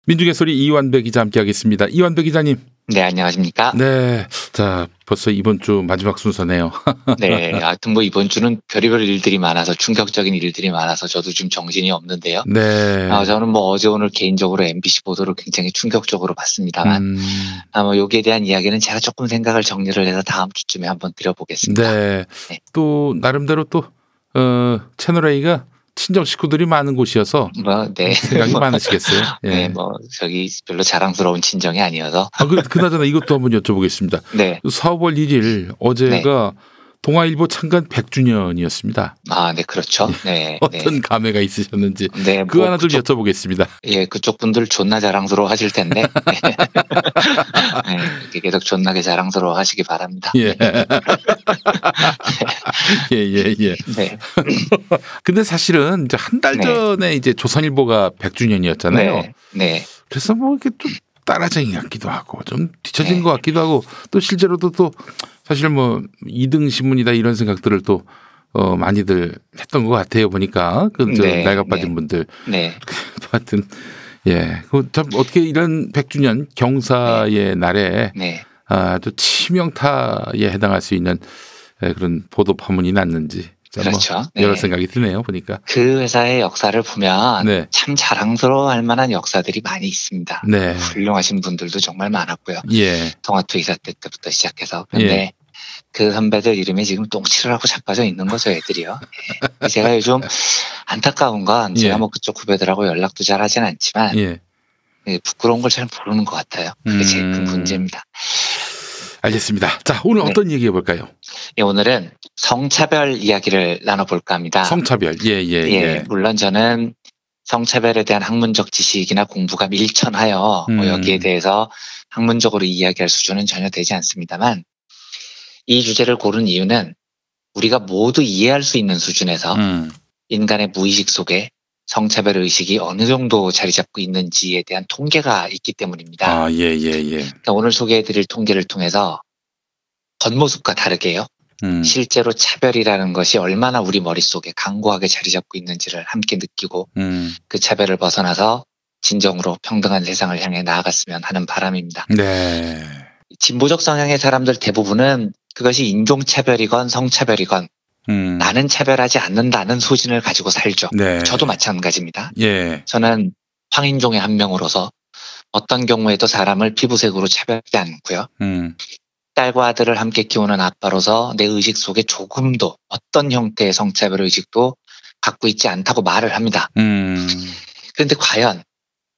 민중의 소리 이완배 기자 함께하겠습니다. 이완배 기자님. 네, 안녕하십니까? 네, 자 벌써 이번 주 마지막 순서네요. 네, 하여튼 뭐 이번 주는 별의별 일들이 많아서 충격적인 일들이 많아서 저도 좀 정신이 없는데요. 네. 저는 뭐 어제 오늘 개인적으로 MBC 보도를 굉장히 충격적으로 봤습니다만 뭐 여기에 대한 이야기는 제가 조금 생각을 정리를 해서 다음 주쯤에 한번 드려보겠습니다. 네. 또 나름대로 또 채널 A가 친정 식구들이 많은 곳이어서 네. 생각이 많으시겠어요. 예. 네, 저기 별로 자랑스러운 친정이 아니어서. 그나저나 이것도 한번 여쭤보겠습니다. 네. 4월 1일 어제가 동아일보 창간 100주년이었습니다. 네, 그렇죠. 네. 어떤 감회가 있으셨는지 네, 그거 하나 좀 여쭤보겠습니다. 예, 그쪽 분들 존나 자랑스러워 하실 텐데. 네, 계속 존나게 자랑스러워 하시기 바랍니다. 예. 예. 네. 근데 사실은 이제 한 달 전에 이제 조선일보가 100주년이었잖아요. 네. 그래서 뭐 이렇게 좀 따라쟁이 같기도 하고 좀 뒤처진 것 같기도 하고 또 실제로도 또 사실 뭐 2등 신문이다 이런 생각들을 또 많이들 했던 것 같아요. 보니까 날가 빠진 분들. 네. 하여튼 참 어떻게 이런 100주년 경사의 날에 또 치명타에 해당할 수 있는 그런 보도 파문이 났는지. 그렇죠. 여러 생각이 드네요. 보니까. 그 회사의 역사를 보면 참 자랑스러워할 만한 역사들이 많이 있습니다. 네. 훌륭하신 분들도 정말 많았고요. 예. 통화투 이사 때부터 시작해서. 그런데 그 선배들 이름에 지금 똥칠을 하고 자빠져 있는 거죠, 애들이요. 제가 요즘 안타까운 건 제가 뭐 그쪽 후배들하고 연락도 잘 하진 않지만 부끄러운 걸 잘 모르는 것 같아요. 그게 제일 큰 문제입니다. 알겠습니다. 자, 오늘 어떤 얘기 해볼까요? 오늘은 성차별 이야기를 나눠볼까 합니다. 성차별. 예. 물론 저는 성차별에 대한 학문적 지식이나 공부가 밀천하여 여기에 대해서 학문적으로 이야기할 수준은 전혀 되지 않습니다만 이 주제를 고른 이유는 우리가 모두 이해할 수 있는 수준에서 인간의 무의식 속에 성차별 의식이 어느 정도 자리 잡고 있는지에 대한 통계가 있기 때문입니다. 예. 그러니까 오늘 소개해드릴 통계를 통해서 겉모습과 다르게요. 실제로 차별이라는 것이 얼마나 우리 머릿속에 강고하게 자리 잡고 있는지를 함께 느끼고 그 차별을 벗어나서 진정으로 평등한 세상을 향해 나아갔으면 하는 바람입니다. 네. 진보적 성향의 사람들 대부분은 그것이 인종차별이건 성차별이건 나는 차별하지 않는다는 소신을 가지고 살죠. 네. 저도 마찬가지입니다. 예. 저는 황인종의 한 명으로서 어떤 경우에도 사람을 피부색으로 차별하지 않고요. 딸과 아들을 함께 키우는 아빠로서 내 의식 속에 조금도 어떤 형태의 성차별 의식도 갖고 있지 않다고 말을 합니다. 그런데 과연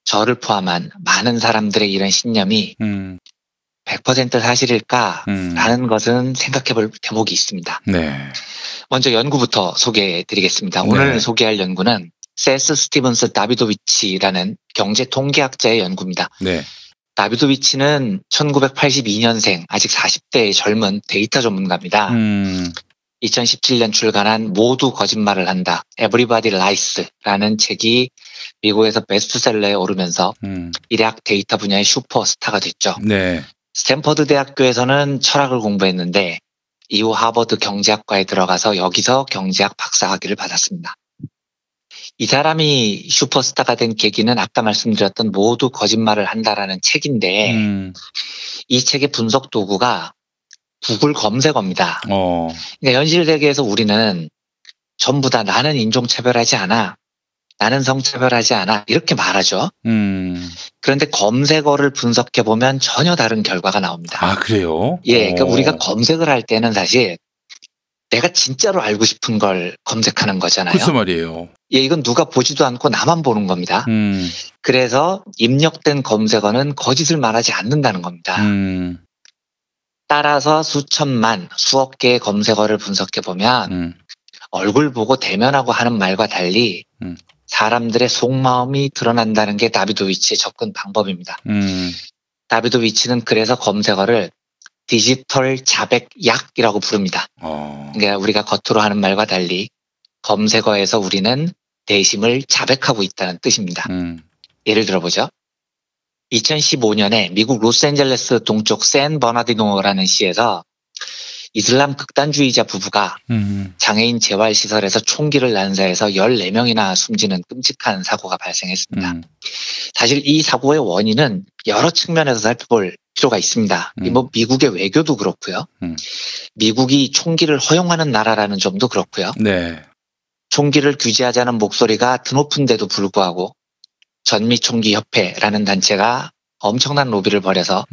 저를 포함한 많은 사람들의 이런 신념이 100% 사실일까라는 것은 생각해 볼 대목이 있습니다. 네. 먼저 연구부터 소개해 드리겠습니다. 오늘 소개할 연구는 세스 스티븐스 다비도비치라는 경제 통계학자의 연구입니다. 네. 다비도비치는 1982년생 아직 40대의 젊은 데이터 전문가입니다. 2017년 출간한 모두 거짓말을 한다. Everybody Lies라는 책이 미국에서 베스트셀러에 오르면서 일약 데이터 분야의 슈퍼스타가 됐죠. 네. 스탠퍼드 대학교에서는 철학을 공부했는데 이후 하버드 경제학과에 들어가서 여기서 경제학 박사학위를 받았습니다. 이 사람이 슈퍼스타가 된 계기는 아까 말씀드렸던 모두 거짓말을 한다라는 책인데 이 책의 분석 도구가 구글 검색어입니다. 그러니까 현실 세계에서 우리는 전부 다 나는 인종차별하지 않아. 나는 성차별하지 않아. 이렇게 말하죠. 그런데 검색어를 분석해보면 전혀 다른 결과가 나옵니다. 아, 그래요? 그러니까 우리가 검색을 할 때는 사실 내가 진짜로 알고 싶은 걸 검색하는 거잖아요. 글쎄 말이에요. 이건 누가 보지도 않고 나만 보는 겁니다. 그래서 입력된 검색어는 거짓을 말하지 않는다는 겁니다. 따라서 수천만, 수억 개의 검색어를 분석해보면 얼굴 보고 대면하고 하는 말과 달리 사람들의 속마음이 드러난다는 게 다비도비치의 접근 방법입니다. 다비도비치는 그래서 검색어를 디지털 자백약이라고 부릅니다. 그러니까 우리가 겉으로 하는 말과 달리 검색어에서 우리는 내심을 자백하고 있다는 뜻입니다. 예를 들어보죠. 2015년에 미국 로스앤젤레스 동쪽 샌 버나디노라는 시에서 이슬람 극단주의자 부부가 장애인 재활시설에서 총기를 난사해서 14명이나 숨지는 끔찍한 사고가 발생했습니다. 사실 이 사고의 원인은 여러 측면에서 살펴볼 필요가 있습니다. 뭐 미국의 외교도 그렇고요. 미국이 총기를 허용하는 나라라는 점도 그렇고요. 네. 총기를 규제하자는 목소리가 드높은데도 불구하고 전미총기협회라는 단체가 엄청난 로비를 벌여서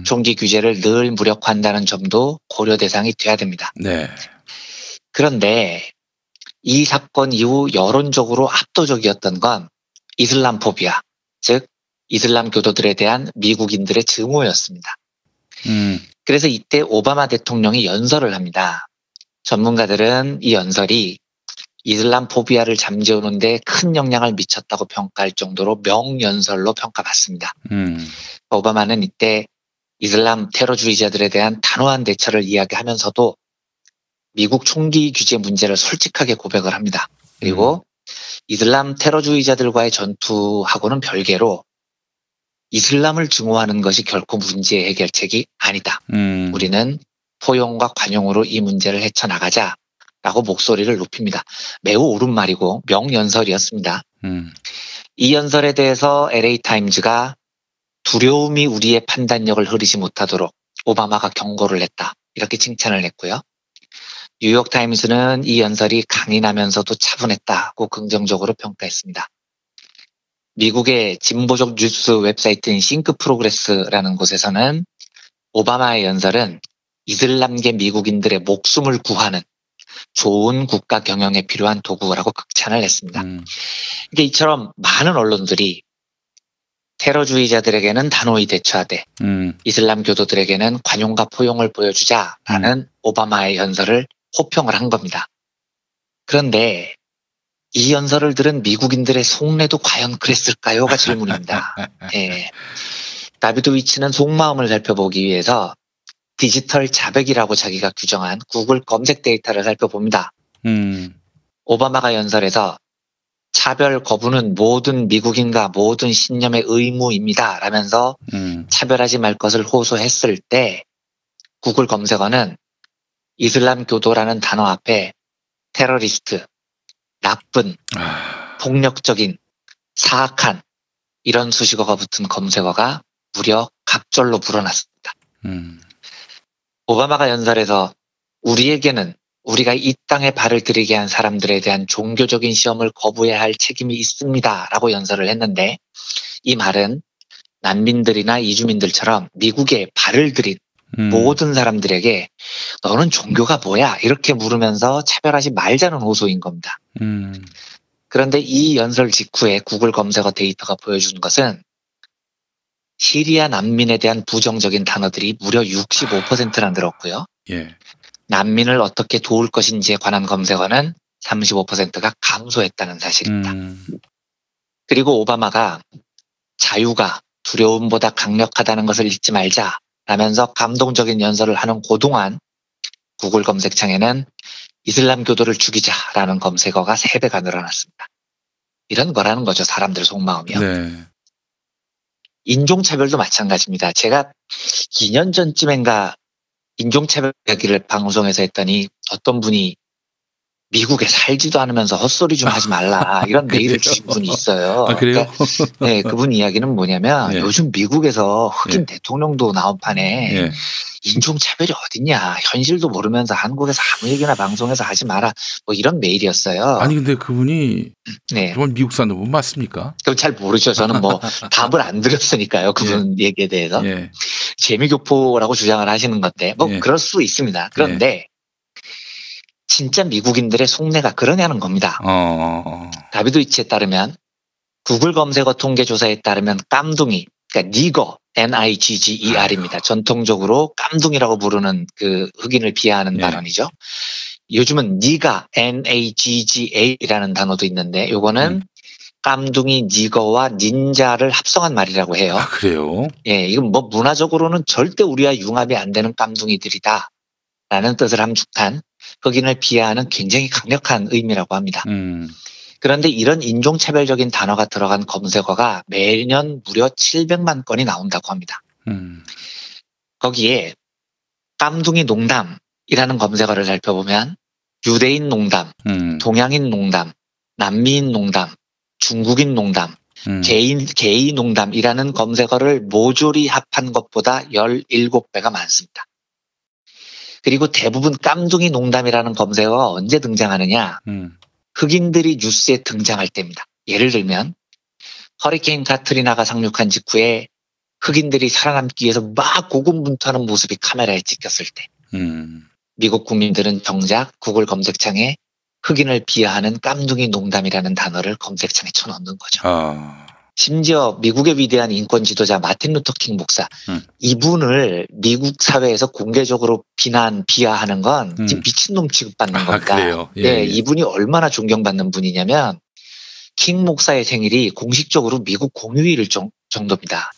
총기 규제를 늘 무력화한다는 점도 고려 대상이 돼야 됩니다. 네. 그런데 이 사건 이후 여론적으로 압도적이었던 건 이슬람 포비아, 즉 이슬람 교도들에 대한 미국인들의 증오였습니다. 그래서 이때 오바마 대통령이 연설을 합니다. 전문가들은 이 연설이 이슬람 포비아를 잠재우는 데 큰 영향을 미쳤다고 평가할 정도로 명연설로 평가받습니다. 오바마는 이때 이슬람 테러주의자들에 대한 단호한 대처를 이야기하면서도 미국 총기 규제 문제를 솔직하게 고백을 합니다. 그리고 이슬람 테러주의자들과의 전투하고는 별개로 이슬람을 증오하는 것이 결코 문제의 해결책이 아니다. 우리는 포용과 관용으로 이 문제를 헤쳐나가자. 라고 목소리를 높입니다. 매우 옳은 말이고 명연설이었습니다. 이 연설에 대해서 LA타임즈가 두려움이 우리의 판단력을 흐리지 못하도록 오바마가 경고를 했다. 이렇게 칭찬을 했고요. 뉴욕타임스는 이 연설이 강인하면서도 차분했다고 긍정적으로 평가했습니다. 미국의 진보적 뉴스 웹사이트인 싱크프로그레스라는 곳에서는 오바마의 연설은 이슬람계 미국인들의 목숨을 구하는 좋은 국가 경영에 필요한 도구라고 극찬을 했습니다. 이게 이처럼 많은 언론들이 테러주의자들에게는 단호히 대처하되 이슬람 교도들에게는 관용과 포용을 보여주자라는 오바마의 연설을 호평을 한 겁니다. 그런데 이 연설을 들은 미국인들의 속내도 과연 그랬을까요가 질문입니다. 예. 다비드 위치는 속마음을 살펴보기 위해서 디지털 자백이라고 자기가 규정한 구글 검색 데이터를 살펴봅니다. 오바마가 연설에서 차별 거부는 모든 미국인과 모든 신념의 의무입니다. 라면서 차별하지 말 것을 호소했을 때 구글 검색어는 이슬람 교도라는 단어 앞에 테러리스트, 나쁜, 폭력적인, 사악한 이런 수식어가 붙은 검색어가 무려 갑절로 불어났습니다. 오바마가 연설에서 우리에게는 우리가 이 땅에 발을 들이게 한 사람들에 대한 종교적인 시험을 거부해야 할 책임이 있습니다. 라고 연설을 했는데 이 말은 난민들이나 이주민들처럼 미국에 발을 들인 모든 사람들에게 너는 종교가 뭐야? 이렇게 물으면서 차별하지 말자는 호소인 겁니다. 그런데 이 연설 직후에 구글 검색어 데이터가 보여준 것은 시리아 난민에 대한 부정적인 단어들이 무려 65%나 늘었고요. 예. 난민을 어떻게 도울 것인지에 관한 검색어는 35%가 감소했다는 사실입니다. 그리고 오바마가 자유가 두려움보다 강력하다는 것을 잊지 말자 라면서 감동적인 연설을 하는 그동안 구글 검색창에는 이슬람 교도를 죽이자라는 검색어가 3배가 늘어났습니다. 이런 거라는 거죠. 사람들 속마음이요. 네. 인종차별도 마찬가지입니다. 제가 2년 전쯤인가 인종차별 이야기를 방송에서 했더니 어떤 분이 미국에 살지도 않으면서 헛소리 좀 하지 말라 이런 메일을 주신 분이 있어요. 아, 그래요? 그러니까, 네, 그분 이야기는 뭐냐면 예. 요즘 미국에서 흑인 예. 대통령도 나온 판에 예. 인종차별이 어딨냐. 현실도 모르면서 한국에서 아무 얘기나 방송에서 하지 마라. 뭐 이런 메일이었어요. 아니 근데 그분이 네. 정말 미국 사는 분 맞습니까? 그건 잘 모르죠. 저는 뭐 답을 안 드렸으니까요. 그분 얘기에 대해서. 예. 재미교포라고 주장을 하시는 건데 뭐 예. 그럴 수 있습니다. 그런데 진짜 미국인들의 속내가 그러냐는 겁니다. 다비드 위치에 따르면 구글 검색어 통계 조사에 따르면 깜둥이, 그러니까 니거, NIGGER입니다. 전통적으로 깜둥이라고 부르는 그 흑인을 비하하는 예. 발언이죠. 요즘은 니가, NAGGA라는 단어도 있는데 요거는 깜둥이, 니거와 닌자를 합성한 말이라고 해요. 아, 그래요? 예, 이건 뭐 문화적으로는 절대 우리와 융합이 안 되는 깜둥이들이다. 라는 뜻을 함축한 흑인을 비하하는 굉장히 강력한 의미라고 합니다. 그런데 이런 인종차별적인 단어가 들어간 검색어가 매년 무려 700만 건이 나온다고 합니다. 거기에 깜둥이 농담, 검색어를 살펴보면 유대인 농담, 동양인 농담, 남미인 농담, 중국인 농담, 게이 농담이라는 검색어를 모조리 합한 것보다 17배가 많습니다. 그리고 대부분 깜둥이 농담이라는 검색어가 언제 등장하느냐? 흑인들이 뉴스에 등장할 때입니다. 예를 들면 허리케인 카트리나가 상륙한 직후에 흑인들이 살아남기 위해서 막 고군분투하는 모습이 카메라에 찍혔을 때 미국 국민들은 정작 구글 검색창에 흑인을 비하하는 깜둥이 농담이라는 단어를 검색창에 쳐넣는 거죠. 심지어 미국의 위대한 인권 지도자 마틴 루터 킹 목사, 이분을 미국 사회에서 공개적으로 비하하는 건 지금 미친놈 취급받는 겁니다. 그래요? 예, 이분이 얼마나 존경받는 분이냐면 킹 목사의 생일이 공식적으로 미국 공휴일일 정도입니다.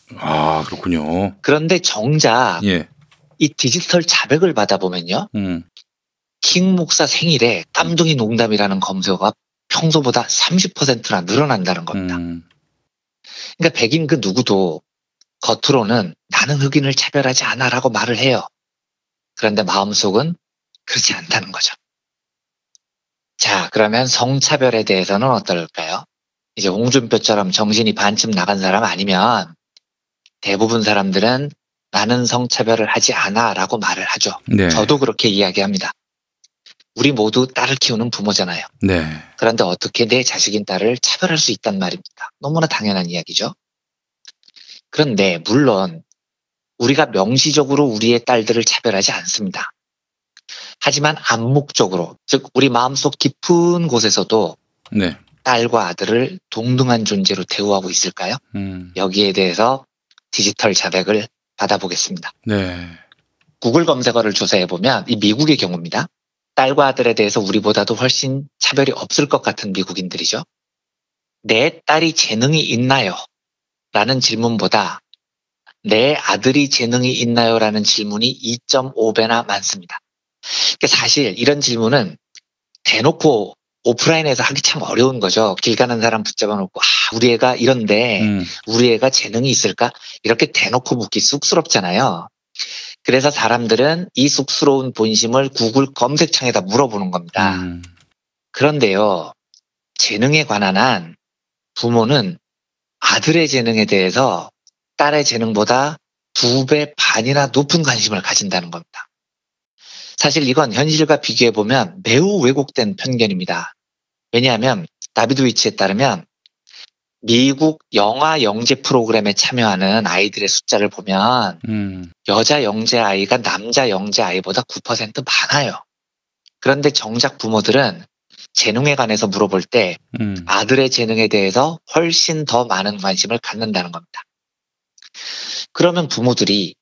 그렇군요. 그런데 정작 이 디지털 자백을 받아보면요. 킹 목사 생일에 깜둥이 농담이라는 검색어가 평소보다 30%나 늘어난다는 겁니다. 그러니까 백인 그 누구도 겉으로는 나는 흑인을 차별하지 않아 라고 말을 해요. 그런데 마음속은 그렇지 않다는 거죠. 자, 그러면 성차별에 대해서는 어떨까요? 이제 홍준표처럼 정신이 반쯤 나간 사람 아니면 대부분 사람들은 나는 성차별을 하지 않아 라고 말을 하죠. 네. 저도 그렇게 이야기합니다. 우리 모두 딸을 키우는 부모잖아요. 네. 그런데 어떻게 내 자식인 딸을 차별할 수 있단 말입니까? 너무나 당연한 이야기죠. 그런데 물론 우리가 명시적으로 우리의 딸들을 차별하지 않습니다. 하지만 암묵적으로, 즉 우리 마음속 깊은 곳에서도 딸과 아들을 동등한 존재로 대우하고 있을까요? 여기에 대해서 디지털 자백을 받아보겠습니다. 네. 구글 검색어를 조사해보면 이 미국의 경우입니다. 딸과 아들에 대해서 우리보다도 훨씬 차별이 없을 것 같은 미국인들이죠. 내 딸이 재능이 있나요? 라는 질문보다 내 아들이 재능이 있나요? 라는 질문이 2.5배나 많습니다. 그러니까 사실 이런 질문은 대놓고 오프라인에서 하기 참 어려운 거죠. 길 가는 사람 붙잡아 놓고 우리 애가 이런데 우리 애가 재능이 있을까? 이렇게 대놓고 묻기 쑥스럽잖아요. 그래서 사람들은 이 쑥스러운 본심을 구글 검색창에다 물어보는 겁니다. 그런데요, 재능에 관한 한 부모는 아들의 재능에 대해서 딸의 재능보다 2배 반이나 높은 관심을 가진다는 겁니다. 사실 이건 현실과 비교해보면 매우 왜곡된 편견입니다. 왜냐하면 다비드 위치에 따르면 미국 영아 영재 프로그램에 참여하는 아이들의 숫자를 보면 여자 영재 아이가 남자 영재 아이보다 9% 많아요. 그런데 정작 부모들은 재능에 관해서 물어볼 때 아들의 재능에 대해서 훨씬 더 많은 관심을 갖는다는 겁니다. 그러면 부모들이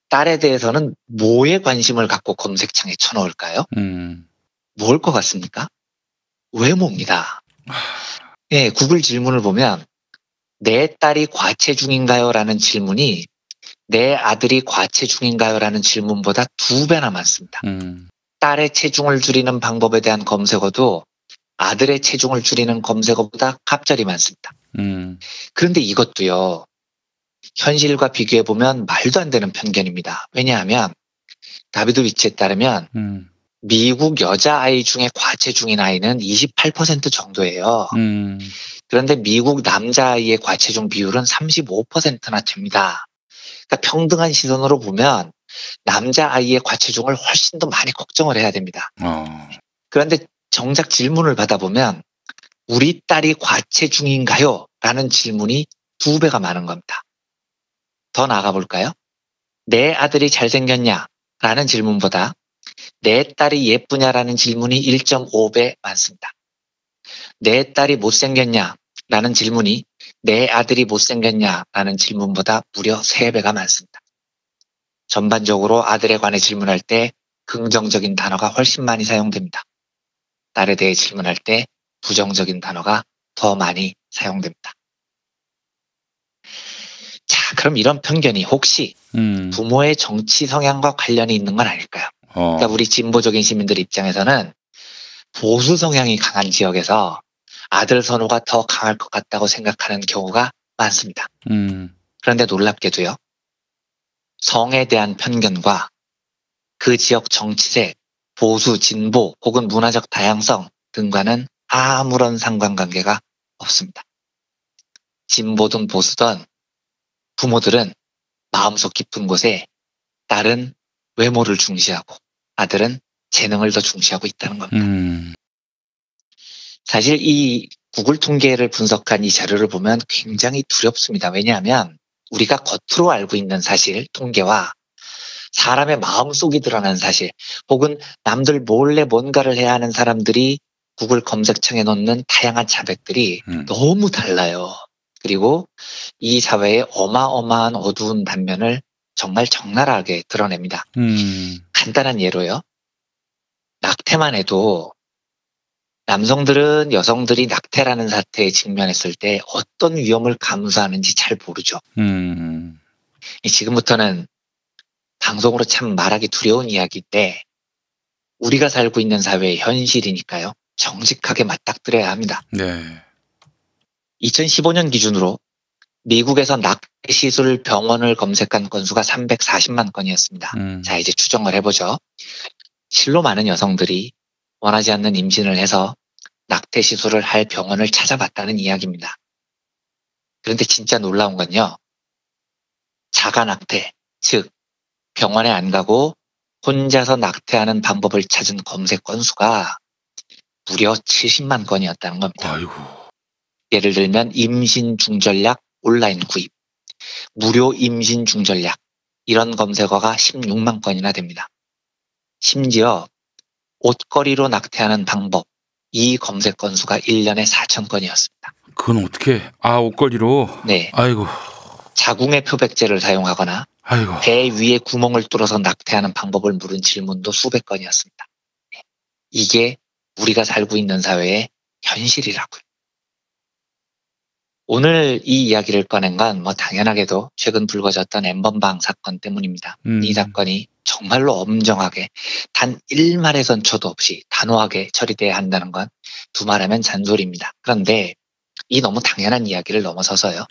딸에 대해서는 뭐에 관심을 갖고 검색창에 쳐넣을까요? 뭘 것 같습니까? 외모입니다. 예, 구글 질문을 보면 내 딸이 과체중인가요? 라는 질문이 내 아들이 과체중인가요? 라는 질문보다 2배나 많습니다. 딸의 체중을 줄이는 방법에 대한 검색어도 아들의 체중을 줄이는 검색어보다 갑절이 많습니다. 그런데 이것도요, 현실과 비교해보면 말도 안 되는 편견입니다. 왜냐하면 다비드 위치에 따르면 미국 여자아이 중에 과체중인 아이는 28% 정도예요. 그런데 미국 남자아이의 과체중 비율은 35%나 됩니다. 그러니까 평등한 시선으로 보면 남자아이의 과체중을 훨씬 더 많이 걱정을 해야 됩니다. 그런데 정작 질문을 받아보면 우리 딸이 과체중인가요? 라는 질문이 2배가 많은 겁니다. 더 나아가 볼까요? 내 아들이 잘생겼냐? 라는 질문보다 내 딸이 예쁘냐라는 질문이 1.5배 많습니다. 내 딸이 못생겼냐? 라는 질문이 내 아들이 못생겼냐? 라는 질문보다 무려 3배가 많습니다. 전반적으로 아들에 관해 질문할 때 긍정적인 단어가 훨씬 많이 사용됩니다. 딸에 대해 질문할 때 부정적인 단어가 더 많이 사용됩니다. 자, 그럼 이런 편견이 혹시 부모의 정치 성향과 관련이 있는 건 아닐까요? 그러니까 우리 진보적인 시민들 입장에서는 보수 성향이 강한 지역에서 아들 선호가 더 강할 것 같다고 생각하는 경우가 많습니다. 그런데 놀랍게도요, 성에 대한 편견과 그 지역 정치색, 보수, 진보 혹은 문화적 다양성 등과는 아무런 상관관계가 없습니다. 진보든 보수든 부모들은 마음속 깊은 곳에 딸은 외모를 중시하고 아들은 재능을 더 중시하고 있다는 겁니다. 사실 이 구글 통계를 분석한 이 자료를 보면 굉장히 두렵습니다. 왜냐하면 우리가 겉으로 알고 있는 사실, 통계와 사람의 마음속이 드러나는 사실, 혹은 남들 몰래 뭔가를 해야 하는 사람들이 구글 검색창에 넣는 다양한 자백들이 너무 달라요. 그리고 이 사회의 어마어마한 어두운 단면을 정말 적나라하게 드러냅니다. 간단한 예로요. 낙태만 해도 남성들은 여성들이 낙태라는 사태에 직면했을 때 어떤 위험을 감수하는지 잘 모르죠. 지금부터는 방송으로 참 말하기 두려운 이야기인데 우리가 살고 있는 사회의 현실이니까요. 정직하게 맞닥뜨려야 합니다. 네. 2015년 기준으로 미국에서 낙태 시술 병원을 검색한 건수가 340만 건이었습니다. 자, 이제 추정을 해보죠. 실로 많은 여성들이 원하지 않는 임신을 해서 낙태 시술을 할 병원을 찾아봤다는 이야기입니다. 그런데 진짜 놀라운 건요. 자가 낙태, 즉 병원에 안 가고 혼자서 낙태하는 방법을 찾은 검색 건수가 무려 70만 건이었다는 겁니다. 아이고. 예를 들면 임신 중전약 온라인 구입, 무료 임신 중전약 이런 검색어가 16만 건이나 됩니다. 심지어 옷걸이로 낙태하는 방법 이 검색 건수가 1년에 4천 건이었습니다. 그건 어떻게? 옷걸이로? 네. 아이고. 자궁의 표백제를 사용하거나 아이고. 배 위에 구멍을 뚫어서 낙태하는 방법을 물은 질문도 수백 건이었습니다. 이게 우리가 살고 있는 사회의 현실이라고요. 오늘 이 이야기를 꺼낸 건 당연하게도 최근 불거졌던 엠번방 사건 때문입니다. 이 사건이 정말로 엄정하게 단 1말의 초도 없이 단호하게 처리돼야 한다는 건 두말하면 잔소리입니다. 그런데 이 너무 당연한 이야기를 넘어서서요.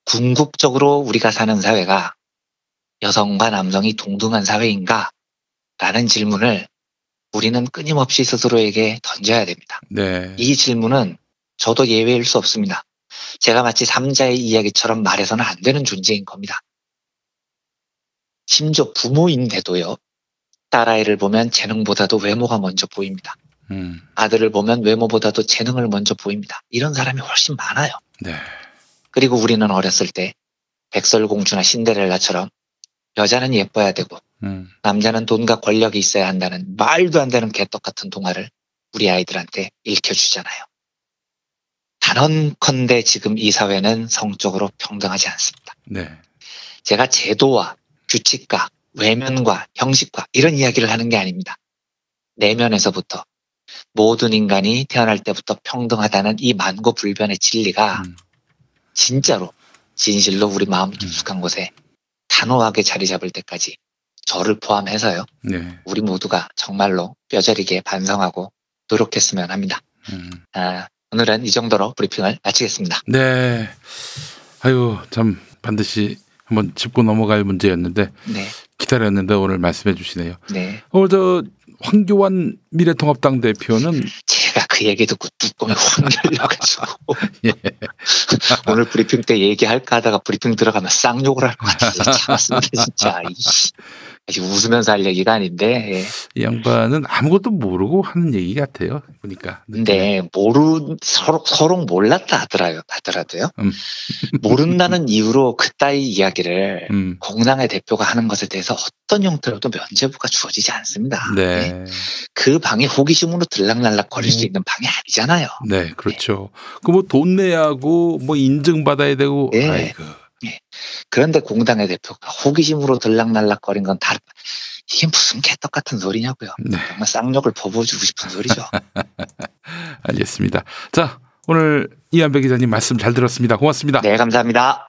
궁극적으로 우리가 사는 사회가 여성과 남성이 동등한 사회인가? 라는 질문을 우리는 끊임없이 스스로에게 던져야 됩니다. 네. 이 질문은 저도 예외일 수 없습니다. 제가 마치 삼자의 이야기처럼 말해서는 안 되는 존재인 겁니다. 심지어 부모인데도요. 딸아이를 보면 재능보다도 외모가 먼저 보입니다. 아들을 보면 외모보다도 재능을 먼저 보입니다. 이런 사람이 훨씬 많아요. 네. 그리고 우리는 어렸을 때 백설공주나 신데렐라처럼 여자는 예뻐야 되고 남자는 돈과 권력이 있어야 한다는 말도 안 되는 개떡 같은 동화를 우리 아이들한테 읽혀주잖아요. 단언컨대 지금 이 사회는 성적으로 평등하지 않습니다. 네. 제가 제도와 규칙과 외면과 형식과 이런 이야기를 하는 게 아닙니다. 내면에서부터 모든 인간이 태어날 때부터 평등하다는 이 만고불변의 진리가 진짜로 진실로 우리 마음 깊숙한 곳에 단호하게 자리 잡을 때까지 저를 포함해서요. 네. 우리 모두가 정말로 뼈저리게 반성하고 노력했으면 합니다. 오늘은 이 정도로 브리핑을 마치겠습니다. 네. 아유, 참 반드시 한번 짚고 넘어갈 문제였는데 네. 기다렸는데 오늘 말씀해 주시네요. 네. 저 황교안 미래통합당 대표는 제가 그 얘기 듣고 뚜껑이 확 열려가지고 예. 오늘 브리핑 때 얘기할까 하다가 브리핑 들어가면 쌍욕을 할 것 같아서 참았습니다. 진짜. 아직 웃으면서 할 얘기가 아닌데. 예. 이 양반은 아무것도 모르고 하는 얘기 같아요. 보니까. 근데 서로 몰랐다 하더라도요. 모른다는 이유로 그따위 이야기를 공당의 대표가 하는 것에 대해서 어떤 형태로도 면죄부가 주어지지 않습니다. 네. 네. 그 방에 호기심으로 들락날락 거릴 수 있는 방이 아니잖아요. 네, 그렇죠. 그 뭐 돈 내야 하고 뭐 인증받아야 되고. 네. 아이고. 네. 그런데 공당의 대표가 호기심으로 들락날락 거린 건 이게 무슨 개떡 같은 소리냐고요. 네. 정말 쌍욕을 퍼부어주고 싶은 소리죠. 알겠습니다. 자, 오늘 이한배 기자님 말씀 잘 들었습니다. 고맙습니다. 네, 감사합니다.